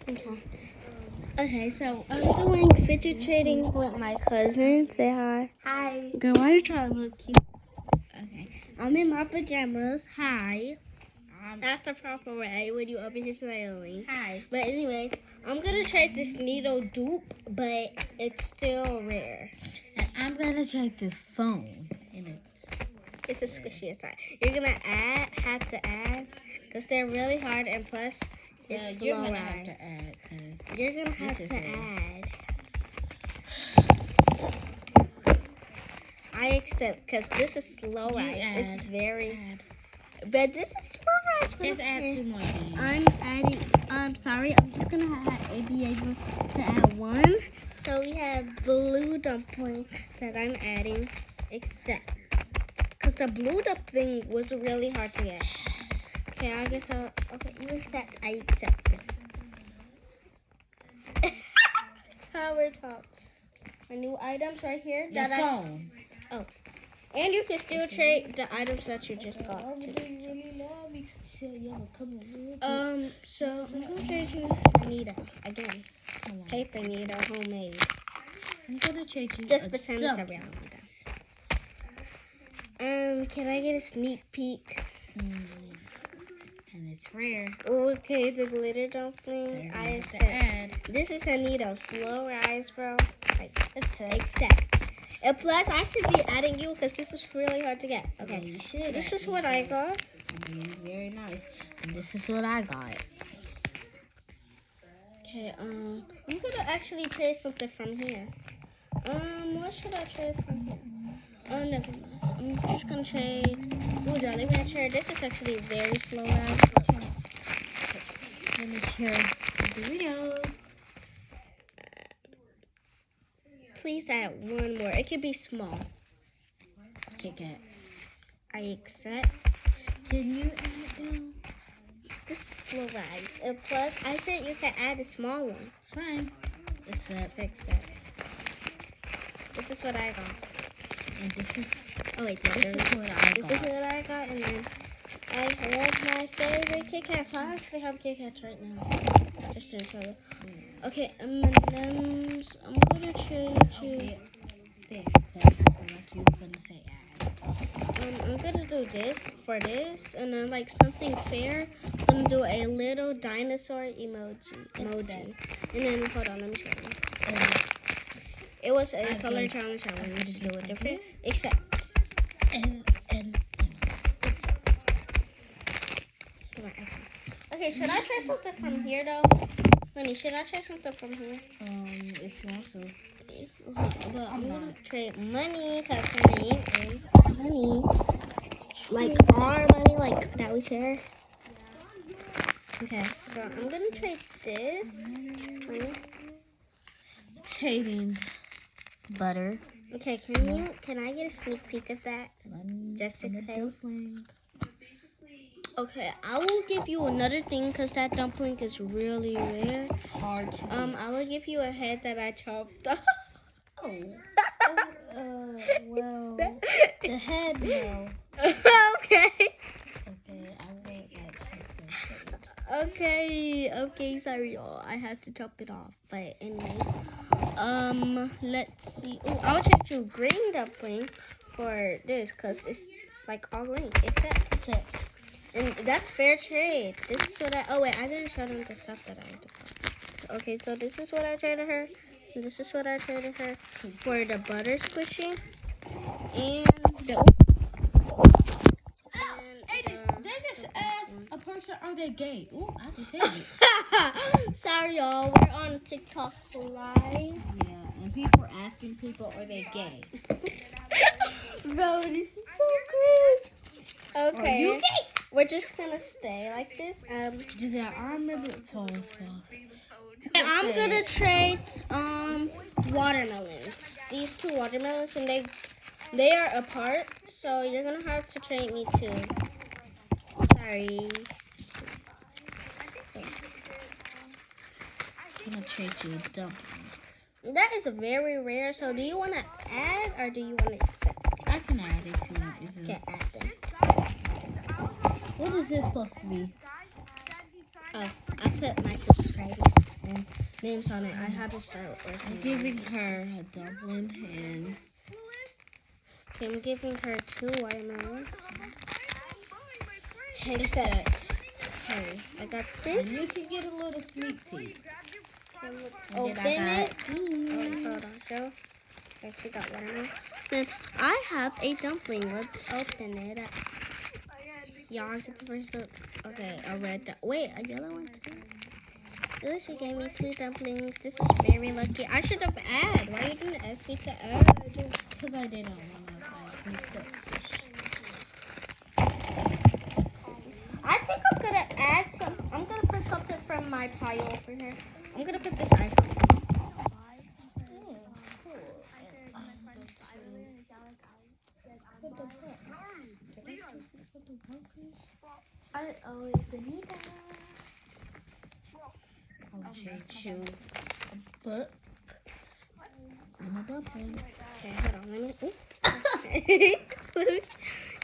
Okay. Okay, so I'm doing fidget trading with my cousin. Say hi. Hi. Girl, why are you trying to look cute? Okay. I'm in my pajamas. Hi. That's the proper way when you open your smiling. Hi. But anyways, I'm gonna trade this needle dupe, but it's still rare. And I'm gonna check this phone. And It's a squishy inside. You're gonna have to add, because they're really hard, and plus it's slow you're gonna rise. have to add, cause You're gonna have is to rare. add. I accept, because this is slow rise. It's very. But this is slow rise. Just add 2 more things. I'm adding. I'm sorry. I'm just gonna be able to add 1. So we have blue dumpling that I'm adding, except because the blue dumpling was really hard to get. Okay, I guess I'll. Okay, you accept. I accept it. Tower top. My new items right here. Your phone. And you can still trade the items that you just got too. So I'm gonna trade you Anita again. Paper needle, homemade. I'm gonna trade you. Just pretend it's a real one. Can I get a sneak peek? And it's rare. Okay, the glitter dumpling. So I have to accept. add. This is a needle, slow rise, bro. Accept. And plus, I should be adding you because this is really hard to get. Okay, Yeah, you should. This is what I got. Very nice. And this is what I got. Okay, I'm gonna actually trade something from here. What should I trade from here? Oh, never mind. I'm just gonna trade Blue Jolly Rancher. This is actually very slow rise. Let me share the Doritos. Please add 1 more. It could be small. Kit Kat. I accept. Can you add them? This is slow rise. And plus, I said you can add a small one. Fine. Accept. This is what I got. And this is. Oh wait, This is what I This is what I got, and then I have my favorite Kit Kats. So I actually have Kit Kats right now. Just to show you. Okay, M&M's. I'm gonna trade you. This, because I feel like you're gonna say add. I'm gonna do this for this, and then like something fair. I'm gonna do a little dinosaur emoji, and then hold on, let me show you. It was a color challenge. I wanted to do it different, except. Okay, should I try something from here though? Honey, should I try something from here? If you want to. But I'm gonna trade money because her name is Honey. Like our money, like that we share. Okay, so I'm gonna trade this money. Trading butter. Okay, can I get a sneak peek of that? Jessica. Okay, I will give you another thing because that dumpling is really rare. Hard to I will give you a head that I chopped off. Well, the head, no. Okay. Okay, I won't like something. Okay, sorry y'all. I had to chop it off. But anyways, let's see. Oh, I'll check you green dumpling for this because it's like all green. Except and that's fair trade. This is what I didn't show them the stuff that I did. Okay, so this is what I traded her. And this is what I traded her for the butter squishy. And the They just asked a person, are they gay? Oh, I just said it. Sorry, y'all. We're on TikTok live. Yeah, and people are asking people, are they gay? Bro, this is so great. Okay. Are you gay? We're just gonna stay like this. I remember pause. And I'm gonna trade watermelons. These 2 watermelons, and they are apart, so you're gonna have to trade me 2. Sorry. I'm gonna trade you a dumpling. That is very rare. So do you want to add or do you want to accept? I can add if you want. Okay, add them. What is this supposed to be? Oh, I put my subscribers. names on it. I have to start I'm working. giving her a dumpling and Okay, I'm giving her 2 watermelons. Okay, it's set. set. Okay, I got And this. you can get a little sneak peek. And Open then I it. Oh, hold on. So, I actually got watermelon. Then I have a dumpling. Let's open it up. Y'all get the first look. Okay, a red. Wait, a yellow one too. Ooh, she gave me 2 dumplings. This is very lucky. I should have added. Why you didn't ask me to add? because I didn't want to be selfish. I think I'm gonna add some. I'm gonna put something from my pile over here. I'm gonna put this iPhone. I always need that. I'll trade you a book and a dumpling. Okay, hold on. Let me. Ooh.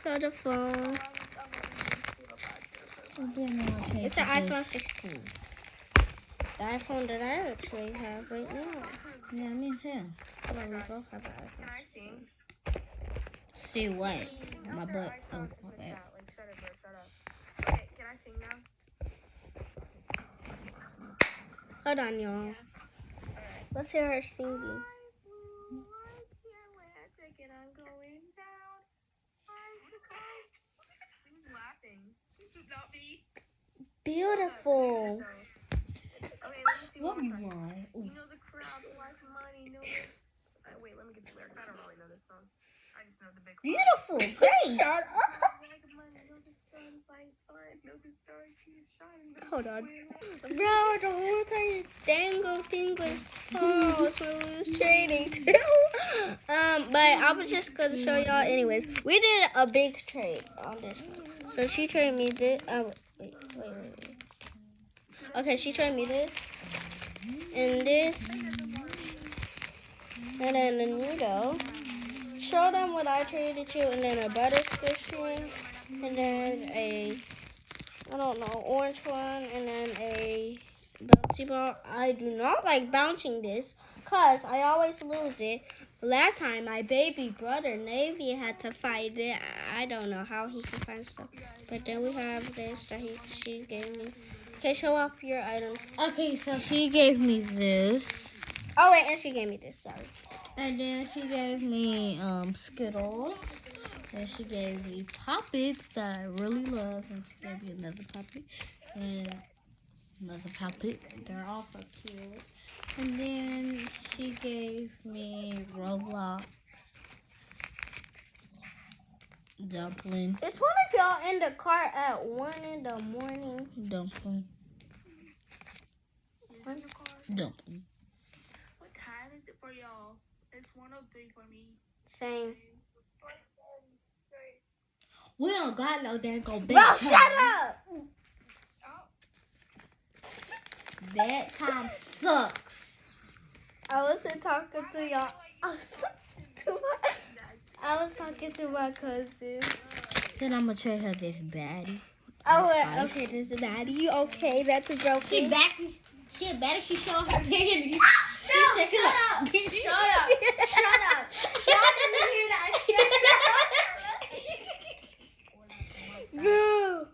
Got the phone. And then I'll trade It's an you iPhone this. 16. The iPhone that I actually have right now. Yeah, me too. Hold on, we both have an iPhone 16. See what? My butt. Oh, my bad. Okay, can I sing now? Hold on, y'all. Let's hear her singing. Who's laughing? Not me. Beautiful. Okay, let me see What one you more time. want? You know the crowd like money, know this. Wait, let me get the lyrics. I don't really know this song. I just know the big Beautiful. Great. Shut up. like money, know the sun, fight fine, know the star keeps shining. Hold on. Bro, the whole time dango thing was false when we was trading too. But I was just gonna show y'all anyways. We did a big trade on this one. So she traded me this. Wait. Okay, she traded me this. And this. And then a needle. Show them what I traded you. And then a butter squishy. And then a, I don't know, orange one. And then a bouncy ball. I do not like bouncing this because I always lose it. Last time, my baby brother, Navy, had to fight it. I don't know how he can find stuff. But then we have this that she gave me. Okay, show off your items. Okay, so she gave me this. Oh, wait, and she gave me this, sorry. And then she gave me Skittles. And she gave me Poppets that I really love. And she gave me another Poppet. And another Poppet. They're all so cute. And then she gave me Roblox dumpling. It's one of y'all in the car at 1 in the morning. Dumpling. Dumpling. What time is it for y'all? It's 1:03 for me. Same. We don't got no dang go Bro, bedtime. shut up! Bedtime sucks. I wasn't talking to y'all. I was talking to my cousin. Then I'm gonna trade her this baddie. Oh, Spice. okay, this is Maddie. Okay, that's a girl. She back. She a baddie. She showing her panties. She shaking shut up. up. Shut up. Shut up. Y'all didn't hear that. Shut up. Bro.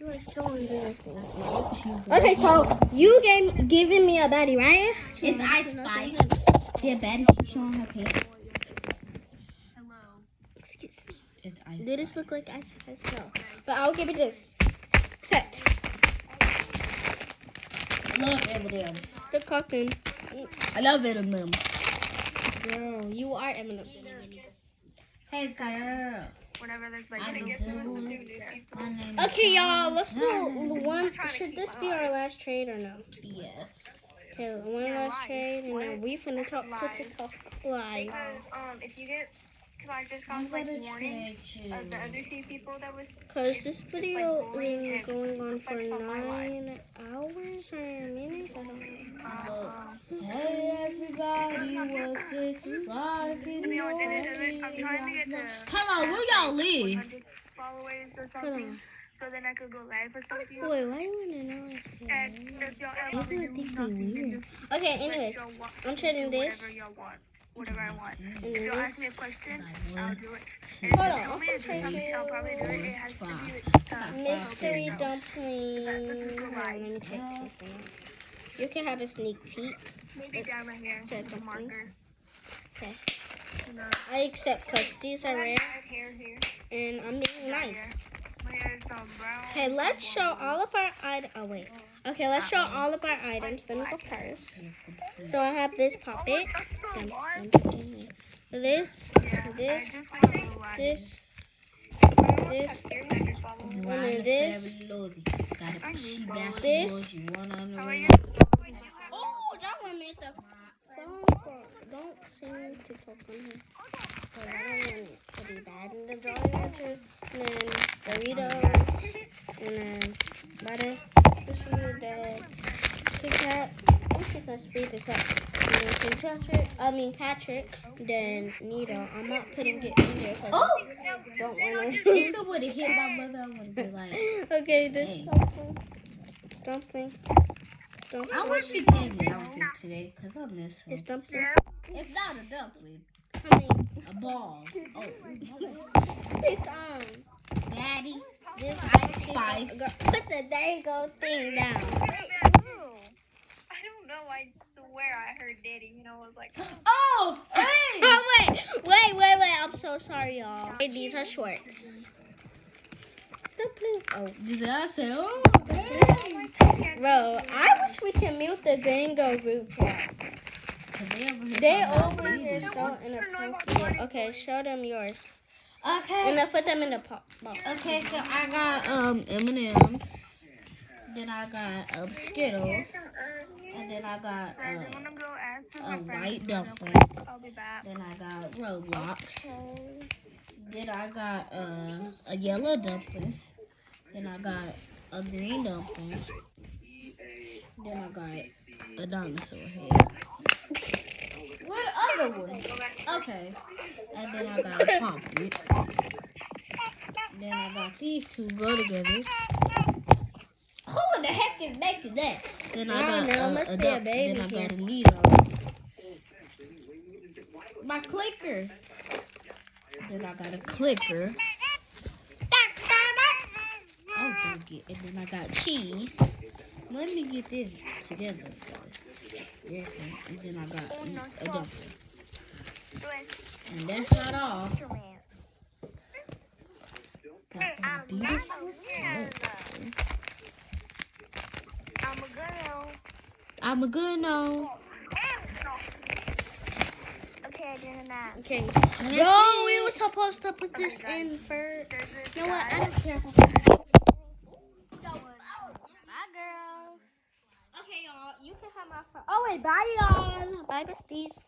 You are so embarrassing. Okay, so you giving me a baddie, right? It's Ice Spice. She a baddie. She showing her panties. Hello. Excuse me. It's Ice Did this Spice. look like ice? No. But I'll give it this. Set. I love M&M's. The cotton. I love M&M's. Girl, you are Eminem. Hey girl. Whenever there's like I new do. people. My name Okay, is y'all, let's do Shauna. one. Should this be our last trade or no? Yes. Okay, one last trade, and then we finna talk live. Because if you get, because I just I'm got like gonna warnings trade of the you. other 2 people that was. Cause this video like bullying been and going on for reflects on my life. 9 hours or minutes. I don't know. Look. Hey everybody, what's it like in You know what it is? I'm North trying to get to Hello, where y'all live? 100 followers or Hold something. on. so then I could go live or something. Wait, why you wanna know? And if y'all ever People do think we nothing, then weird. just Okay, let anyways, y'all watch I'm me trading do this. whatever y'all want. Whatever I want. And If y'all this. ask me a question, Got I'll one, do it. two, And Hold if on, you tell me I'll to do something, I'll probably do it. It has to be Mystery Five. dumpling. That's Hold on, let me check something. You can have a sneak peek. maybe down right here. Start With a dumpling. marker. Okay. You know, I accept because these are rare hair here. and I'm being nice. My hair is brown. Okay, let's show all of our items. Oh, wait. Okay, let's show all of our items. Let me go first. So I have this puppet. This, this, this, this, and then this. This. Oh, that one made the phone call. Don't sing TikTok on here. Because I don't want it to be bad. And the drawing matches. And then Doritos. And then butter. This is the Kit Kat. I'm just gonna speed this up. And then St. Patrick. Then Nito. I'm not putting it in there because I don't want If to. it would have hit my mother, I would have been like, Okay, this Hey. dumpling. I wish she came down here today because I miss her. It's dumpling. It's not a dumpling, I mean, a ball. Oh, this Daddy, this Ice Spice. Put the dango thing down. I don't know. I swear I heard Daddy. You know, I was like, Oh, hey! Oh wait! I'm so sorry, y'all. Okay, these are shorts. Dumpling. Oh, Did I say, oh, bro, I wish we can mute the dango group chat. They over here so inappropriate. Okay, show them yours. Okay. And then put them in the box. Okay, so I got M&M's. Then I got Skittles. And then I got a white dumpling. I'll be back. Then I got Roblox. Then I got a yellow dumpling. Then I got a green dumpling. Then I got a dinosaur head. What other one? Okay. And then I got a pumpkin. Then I got these two go together. Who in the heck is making that? Then I got a baby. Then I got a needle. My clicker. Then I got a clicker. Oh, and then I got cheese. Let me get this together. Yeah, and then I got a dumpling. And that's not all. Got a beautiful I'm a good no. Okay, I did that. Okay. Bro, we were supposed to put this in first. You know what? I don't care. Bye, girls. Okay, y'all. You can have my phone. Oh, wait. Bye, y'all. Bye, besties.